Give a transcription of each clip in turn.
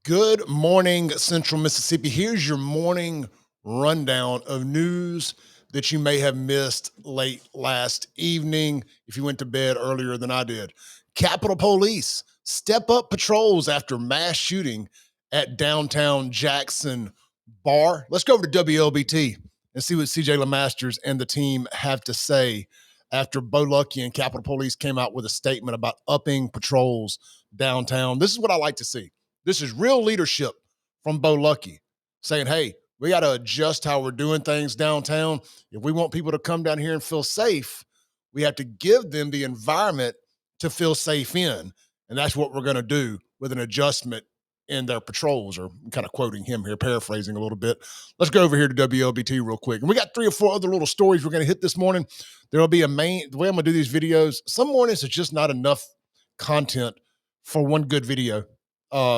Good morning, Central Mississippi. Here's your morning rundown of news that you may have missed late last evening if you went to bed earlier than I did. Capitol Police step up patrols after mass shooting at downtown Jackson Bar. Let's go over to WLBT and see what CJ LeMasters and the team have to say after Bo Luckey and Capitol Police came out with a statement about upping patrols downtown. This is what I like to see. This is real leadership from Bo Luckey saying, hey, we got to adjust how we're doing things downtown. If we want people to come down here and feel safe, we have to give them the environment to feel safe in. And that's what we're going to do with an adjustment in their patrols, or I'm kind of quoting him here, paraphrasing a little bit. Let's go over here to WLBT real quick. And we got 3 or 4 other little stories we're going to hit this morning. There'll be the way I'm going to do these videos, some mornings it's just not enough content for one good video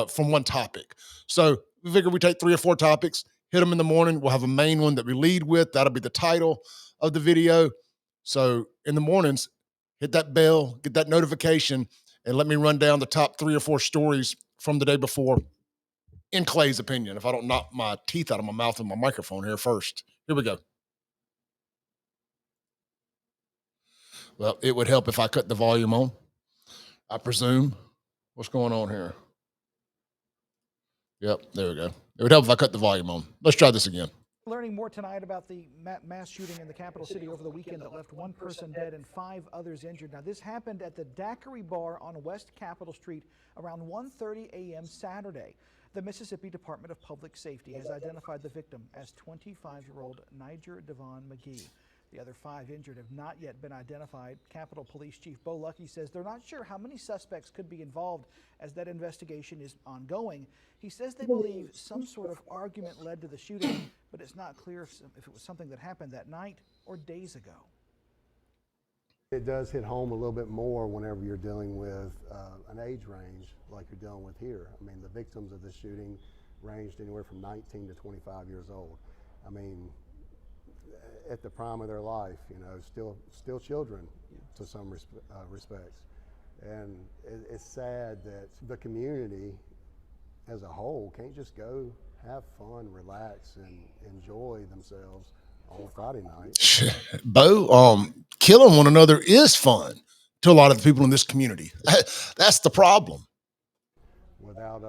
from one topic. So we figure we take 3 or 4 topics, hit them in the morning. We'll have a main one that we lead with. That'll be the title of the video. So in the mornings, hit that bell, get that notification, and let me run down the top 3 or 4 stories from the day before in Clay's opinion, if I don't knock my teeth out of my mouth with my microphone here first. Here we go. Well, it would help if I cut the volume on, I presume. What's going on here? Yep, there we go. It would help if I cut the volume on. Let's try this again. Learning more tonight about the mass shooting in the capital city over the weekend that left 1 person dead and 5 others injured. Now, this happened at the Daquiri Bar on West Capitol Street around 1:30 a.m. Saturday. The Mississippi Department of Public Safety has identified the victim as 25-year-old Niger Devon McGee. The other 5 injured have not yet been identified. Capitol Police Chief Bo Luckey says they're not sure how many suspects could be involved as that investigation is ongoing. He says they believe some sort of argument led to the shooting, but it's not clear if it was something that happened that night or days ago. It does hit home a little bit more whenever you're dealing with an age range like you're dealing with here. I mean, the victims of this shooting ranged anywhere from 19 to 25 years old. I mean, at the prime of their life, you know, still children to some respects. And it's sad that the community as a whole can't just go have fun, relax, and enjoy themselves on a Friday night. Bo, killing one another is fun to a lot of the people in this community. That's the problem. Without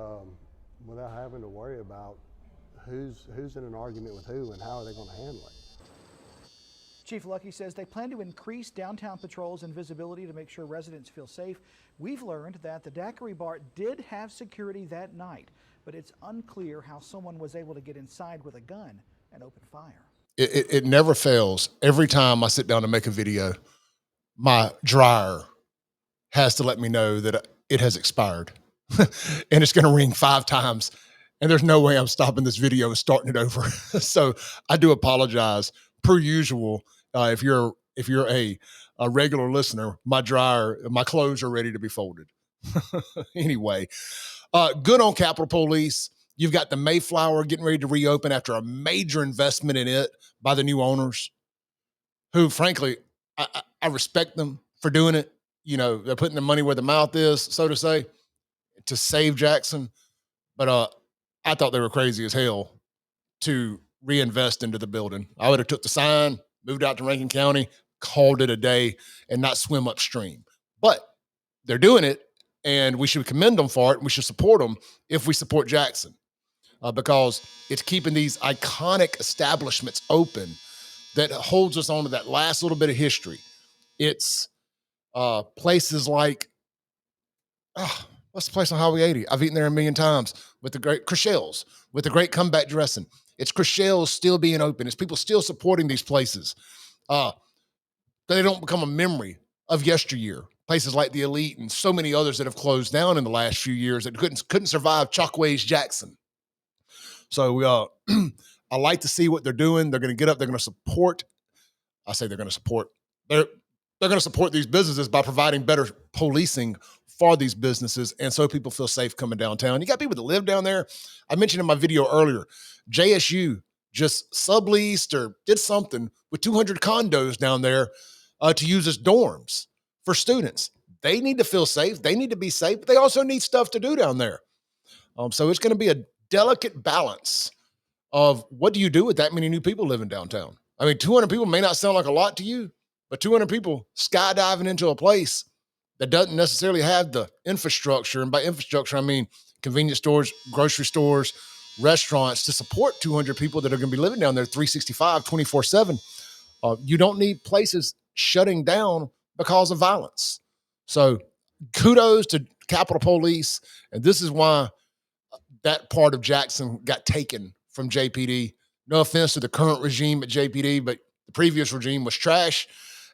having to worry about who's in an argument with who and how are they going to handle it. Chief Luckey says they plan to increase downtown patrols and visibility to make sure residents feel safe. We've learned that the Daquiri Bar did have security that night, but it's unclear how someone was able to get inside with a gun and open fire. It never fails. Every time I sit down to make a video, my dryer has to let me know that it has expired. And it's going to ring 5 times. And there's no way I'm stopping this video and starting it over. So I do apologize. Per usual, if you're a regular listener, my clothes are ready to be folded. Anyway, good on Capitol Police. You've got the Mayflower getting ready to reopen after a major investment in it by the new owners, who, frankly, I respect them for doing it. You know, they're putting their money where the mouth is, so to say, to save Jackson. But I thought they were crazy as hell to reinvest into the building. I would have took the sign, moved out to Rankin County, called it a day, and not swim upstream. But they're doing it, and we should commend them for it, and we should support them if we support Jackson, because it's keeping these iconic establishments open that holds us on to that last little bit of history. It's places like, what's the place on Highway 80? I've eaten there a million times with the great Chrishelle's, with the great comeback dressing. It's Chrishelle's still being open. It's people still supporting these places. They don't become a memory of yesteryear. Places like the Elite and so many others that have closed down in the last few years that couldn't survive Chalkways Jackson. So I like to see what they're doing. They're going to get up. They're going to support. I say they're going to support. They're going to support these businesses by providing better policing for these businesses, and so people feel safe coming downtown. You got people that live down there. I mentioned in my video earlier, JSU just subleased or did something with 200 condos down there to use as dorms for students. They need to feel safe. They need to be safe, but they also need stuff to do down there. So it's going to be a delicate balance of what do you do with that many new people living downtown? I mean, 200 people may not sound like a lot to you, but 200 people skydiving into a place that doesn't necessarily have the infrastructure. And by infrastructure, I mean convenience stores, grocery stores, restaurants to support 200 people that are going to be living down there 365, 24/7. You don't need places shutting down because of violence. So kudos to Capitol Police. And this is why that part of Jackson got taken from JPD. No offense to the current regime at JPD, but the previous regime was trash,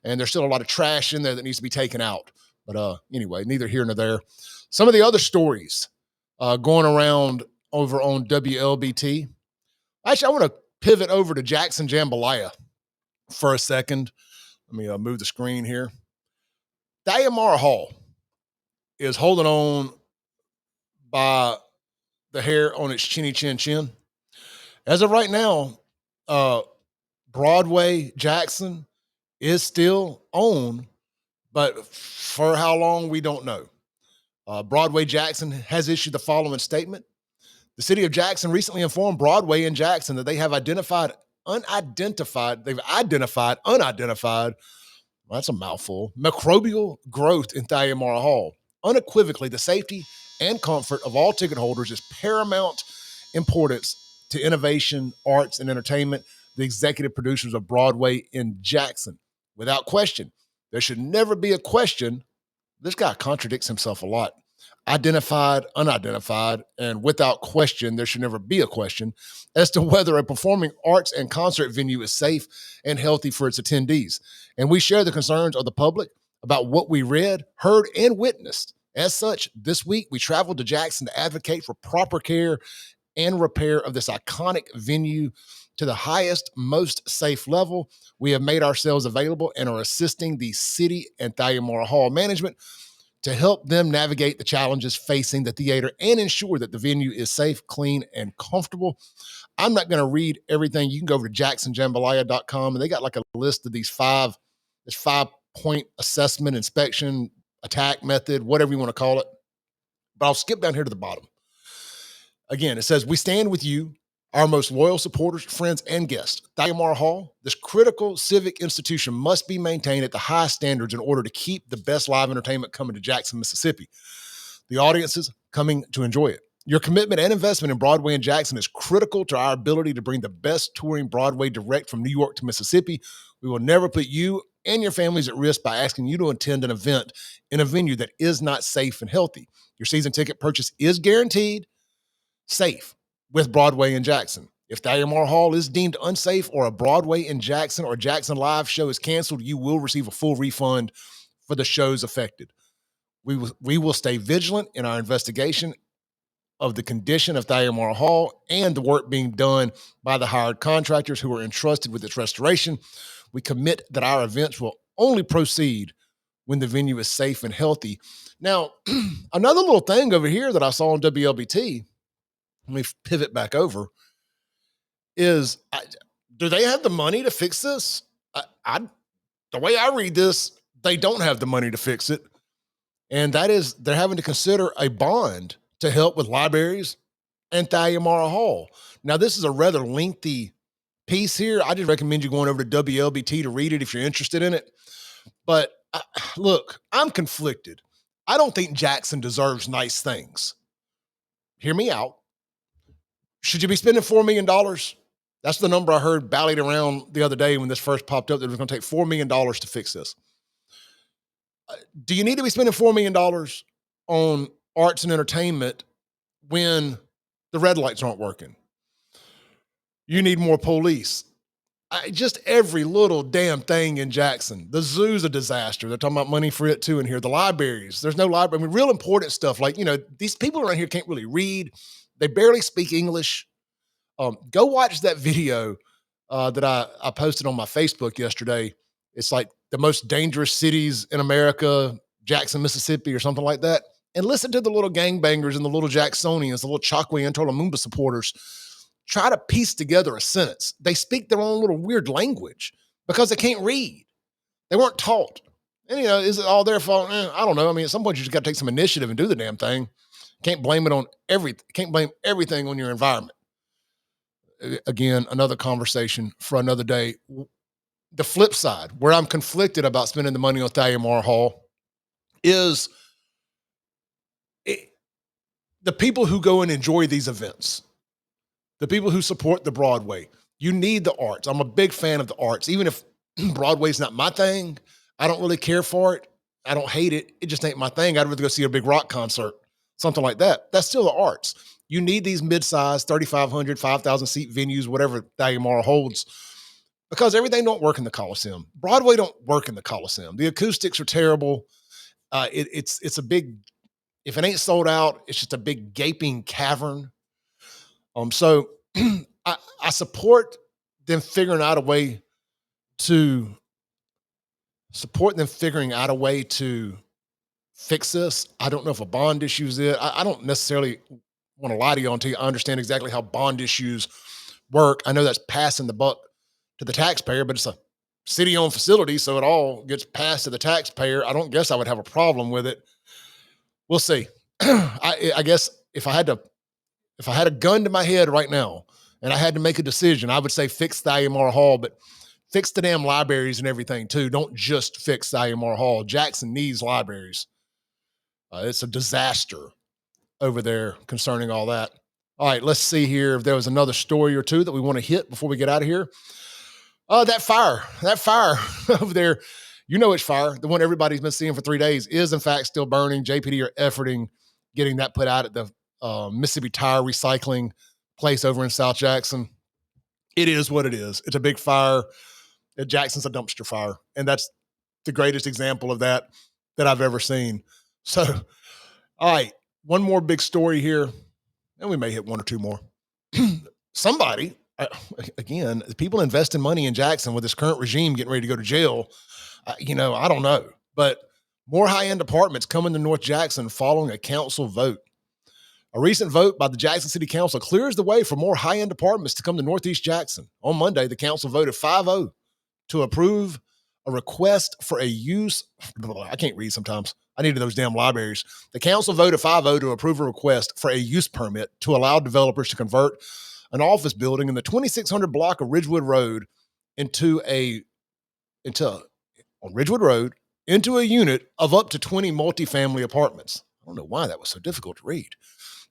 and there's still a lot of trash in there that needs to be taken out. But anyway, neither here nor there. Some of the other stories going around over on WLBT. Actually, I want to pivot over to Jackson Jambalaya for a second. Let me move the screen here. Thalia Mara Hall is holding on by the hair on its chinny chin chin. As of right now, Broadway Jackson is still on, but for how long, we don't know. Broadway Jackson has issued the following statement. The city of Jackson recently informed Broadway and Jackson that they have identified unidentified, well, that's a mouthful, microbial growth in Thalia Mara Hall. Unequivocally, the safety and comfort of all ticket holders is paramount importance to innovation, arts, and entertainment, the executive producers of Broadway in Jackson. Without question, there should never be a question. This guy contradicts himself a lot. Identified, unidentified, and without question, there should never be a question as to whether a performing arts and concert venue is safe and healthy for its attendees. And we share the concerns of the public about what we read, heard, and witnessed. As such, this week we traveled to Jackson to advocate for proper care and repair of this iconic venue to the highest, most safe level. We have made ourselves available and are assisting the city and Thalia Mara Hall management to help them navigate the challenges facing the theater and ensure that the venue is safe, clean, and comfortable. I'm not going to read everything. You can go over to jacksonjambalaya.com, and they got like a list of this 5-point assessment, inspection, attack method, whatever you want to call it. But I'll skip down here to the bottom. Again, it says, we stand with you, our most loyal supporters, friends, and guests. Thalia Mara Hall, this critical civic institution must be maintained at the highest standards in order to keep the best live entertainment coming to Jackson, Mississippi. The audiences coming to enjoy it. Your commitment and investment in Broadway and Jackson is critical to our ability to bring the best touring Broadway direct from New York to Mississippi. We will never put you and your families at risk by asking you to attend an event in a venue that is not safe and healthy. Your season ticket purchase is guaranteed safe with Broadway and Jackson. If Thalia Mara Hall is deemed unsafe or a Broadway in Jackson or Jackson Live show is canceled, you will receive a full refund for the shows affected. We will stay vigilant in our investigation of the condition of Thalia Mara Hall and the work being done by the hired contractors who are entrusted with its restoration. We commit that our events will only proceed when the venue is safe and healthy. Now, another little thing over here that I saw on WLBT, let me pivot back over, is do they have the money to fix this? The way I read this, they don't have the money to fix it. And that is, they're having to consider a bond to help with libraries and Thalia Mara Hall. Now, this is a rather lengthy piece here. I just recommend you going over to WLBT to read it if you're interested in it. But look, I'm conflicted. I don't think Jackson deserves nice things. Hear me out. Should you be spending $4 million? That's the number I heard ballied around the other day when this first popped up, that it was going to take $4 million to fix this. Do you need to be spending $4 million on arts and entertainment when the red lights aren't working? You need more police. Just every little damn thing in Jackson. The zoo's a disaster. They're talking about money for it too in here. The libraries, there's no library. I mean, real important stuff. Like, these people around here can't really read. They barely speak English. Go watch that video that I posted on my Facebook yesterday. It's like the most dangerous cities in America, Jackson, Mississippi, or something like that. And listen to the little gangbangers and the little Jacksonians, the little Chokwe and Tola supporters try to piece together a sentence. They speak their own little weird language because they can't read. They weren't taught. And, is it all their fault? I don't know. I mean, at some point, you just got to take some initiative and do the damn thing. Can't blame everything on your environment. Again, another conversation for another day. The flip side, where I'm conflicted about spending the money on Thalia Mara Hall, is the people who go and enjoy these events, the people who support the Broadway. You need the arts. I'm a big fan of the arts. Even if Broadway's not my thing, I don't really care for it. I don't hate it. It just ain't my thing. I'd rather go see a big rock concert, something like that. That's still the arts. You need these mid-sized 3,500, 5,000 seat venues, whatever Thalia Mara holds, because everything don't work in the Coliseum. Broadway don't work in the Coliseum. The acoustics are terrible. It's a big, if it ain't sold out, it's just a big gaping cavern. So I support them figuring out a way to fix this. I don't know if a bond issue is it. I don't necessarily want to lie to you until I understand exactly how bond issues work. I know that's passing the buck to the taxpayer, but it's a city-owned facility, so it all gets passed to the taxpayer. I don't guess I would have a problem with it. We'll see. I guess if I had a gun to my head right now and I had to make a decision, I would say fix Thalia Mara Hall, but fix the damn libraries and everything too. Don't just fix Thalia Mara Hall. Jackson needs libraries. It's a disaster over there concerning all that. All right, let's see here if there was another story or two that we want to hit before we get out of here. That fire over there, you know it's fire. The one everybody's been seeing for 3 days is in fact still burning. JPD are efforting getting that put out at the Mississippi Tire Recycling place over in South Jackson. It is what it is. It's a big fire. Jackson's a dumpster fire, and that's the greatest example of that I've ever seen. So, all right, one more big story here, and we may hit one or two more. Somebody, again, people investing money in Jackson with this current regime getting ready to go to jail. I don't know, but more high-end apartments coming to North Jackson following a council vote. A recent vote by the Jackson City Council clears the way for more high-end apartments to come to Northeast Jackson. On Monday, the council voted 5-0 to approve a request for a use. I can't read sometimes. I needed those damn libraries. The council voted 5-0 to approve a request for a use permit to allow developers to convert an office building in the 2600 block of Ridgewood Road into a unit of up to 20 multifamily apartments. I don't know why that was so difficult to read.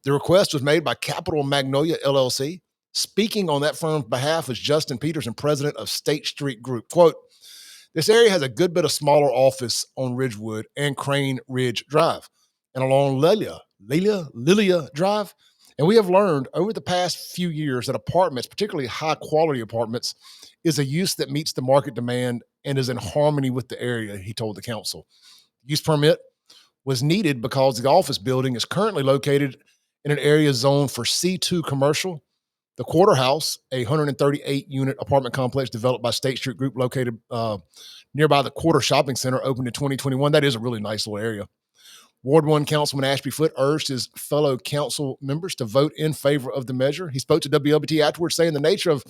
The request was made by Capital Magnolia LLC. Speaking on that firm's behalf was Justin Peterson, president of State Street Group. Quote, "This area has a good bit of smaller office on Ridgewood and Crane Ridge Drive and along Lilia Drive. And we have learned over the past few years that apartments, particularly high-quality apartments, is a use that meets the market demand and is in harmony with the area," he told the council. The use permit was needed because the office building is currently located in an area zoned for C2 commercial. The Quarter House, a 138-unit apartment complex developed by State Street Group located nearby the Quarter Shopping Center, opened in 2021. That is a really nice little area. Ward 1 Councilman Ashby Foote urged his fellow council members to vote in favor of the measure. He spoke to WLBT afterwards, saying the nature of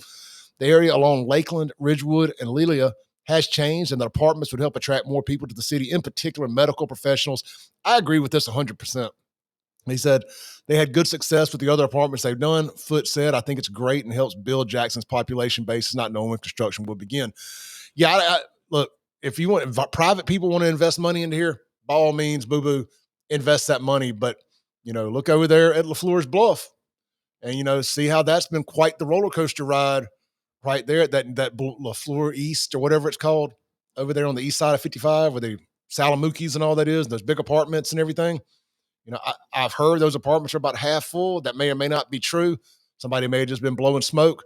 the area along Lakeland, Ridgewood, and Lilia has changed and that apartments would help attract more people to the city, in particular medical professionals. I agree with this 100%. He said they had good success with the other apartments they've done. Foote said, "I think it's great and helps build Jackson's population base, not knowing when construction will begin." Yeah, look, if private people want to invest money into here, by all means, boo-boo, invest that money. But, look over there at LaFleur's Bluff and, see how that's been quite the roller coaster ride right there at that LaFleur East or whatever it's called over there on the east side of 55 where the Salamukis and all that is, those big apartments and everything. I've heard those apartments are about half full. That may or may not be true. Somebody may have just been blowing smoke.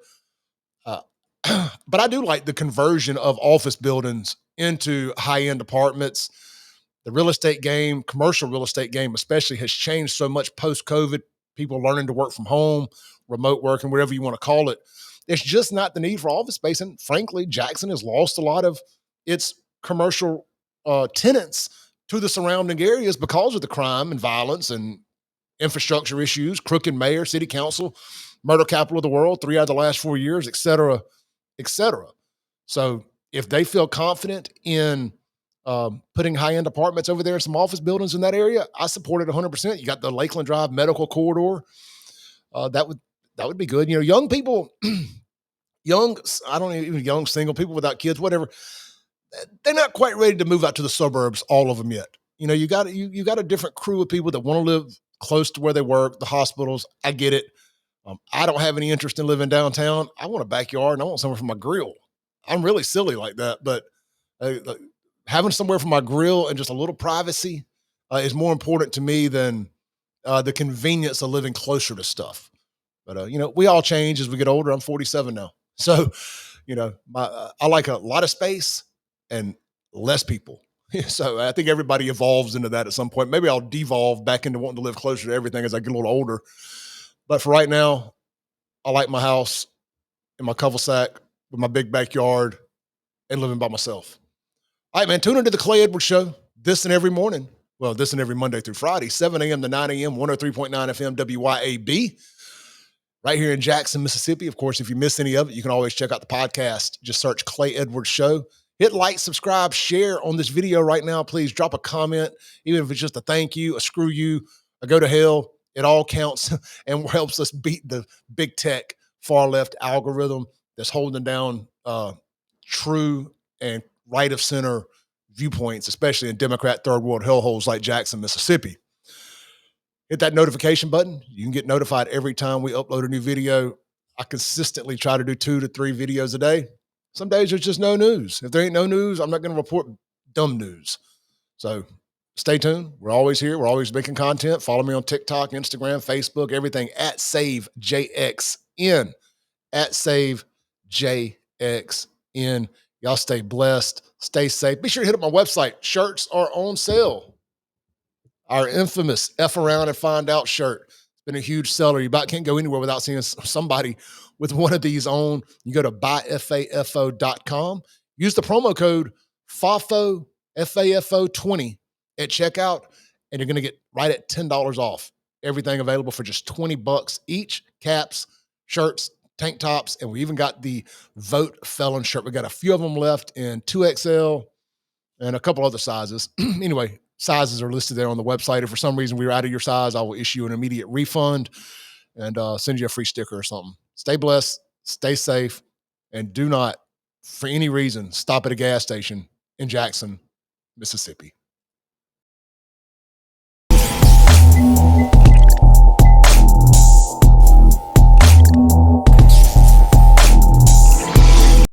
But I do like the conversion of office buildings into high-end apartments. The real estate game, commercial real estate game especially, has changed so much post-COVID. People learning to work from home, remote working, whatever you want to call it. There's just not the need for office space. And frankly, Jackson has lost a lot of its commercial tenants to the surrounding areas because of the crime and violence and infrastructure issues, crooked mayor, city council, murder capital of the world, 3 out of the last 4 years, et cetera, et cetera. So if they feel confident in putting high-end apartments over there, some office buildings in that area, I support it 100%. You got the Lakeland Drive medical corridor. That would be good. You know, young people, I don't even young single people without kids, whatever. They're not quite ready to move out to the suburbs, all of them yet. You know, you got a different crew of people that want to live close to where they work, the hospitals. I get it. I don't have any interest in living downtown. I want a backyard and I want somewhere for my grill. I'm really silly like that, but like, having somewhere for my grill and just a little privacy is more important to me than the convenience of living closer to stuff. But you know, we all change as we get older. I'm 47 now, so you know, I like a lot of space and less people. So I think everybody evolves into that at some point. Maybe I'll devolve back into wanting to live closer to everything as I get a little older. But for right now, I like my house in my cul-de-sac with my big backyard and living by myself. All right, man, tune into the Clay Edwards Show this and every morning. Well, this and every Monday through Friday, 7 a.m. to 9 a.m., 103.9 FM WYAB, right here in Jackson, Mississippi. Of course, if you miss any of it, you can always check out the podcast. Just search Clay Edwards Show. Hit like, subscribe, share on this video right now. Please drop a comment, even if it's just a thank you, a screw you, a go to hell. It all counts and helps us beat the big tech far left algorithm that's holding down true and right of center viewpoints, especially in Democrat third world hellholes like Jackson, Mississippi. Hit that notification button. You can get notified every time we upload a new video. I consistently try to do 2 to 3 videos a day. Some days there's just no news. If there ain't no news, I'm not going to report dumb news. So stay tuned. We're always here. We're always making content. Follow me on TikTok, Instagram, Facebook, everything at SaveJXN. At SaveJXN. Y'all stay blessed. Stay safe. Be sure to hit up my website. Shirts are on sale. Our infamous F Around and Find Out shirt. It's been a huge seller. You about can't go anywhere without seeing somebody with one of these on. You go to buyfafo.com. Use the promo code FAFO, FAFO20 at checkout, and you're going to get right at $10 off. Everything available for just $20 each. Caps, shirts, tank tops, and we even got the Vote Felon shirt. We got a few of them left in 2XL and a couple other sizes. Anyway, sizes are listed there on the website. If for some reason we were out of your size, I will issue an immediate refund and send you a free sticker or something. Stay blessed, stay safe, and do not, for any reason, stop at a gas station in Jackson, Mississippi.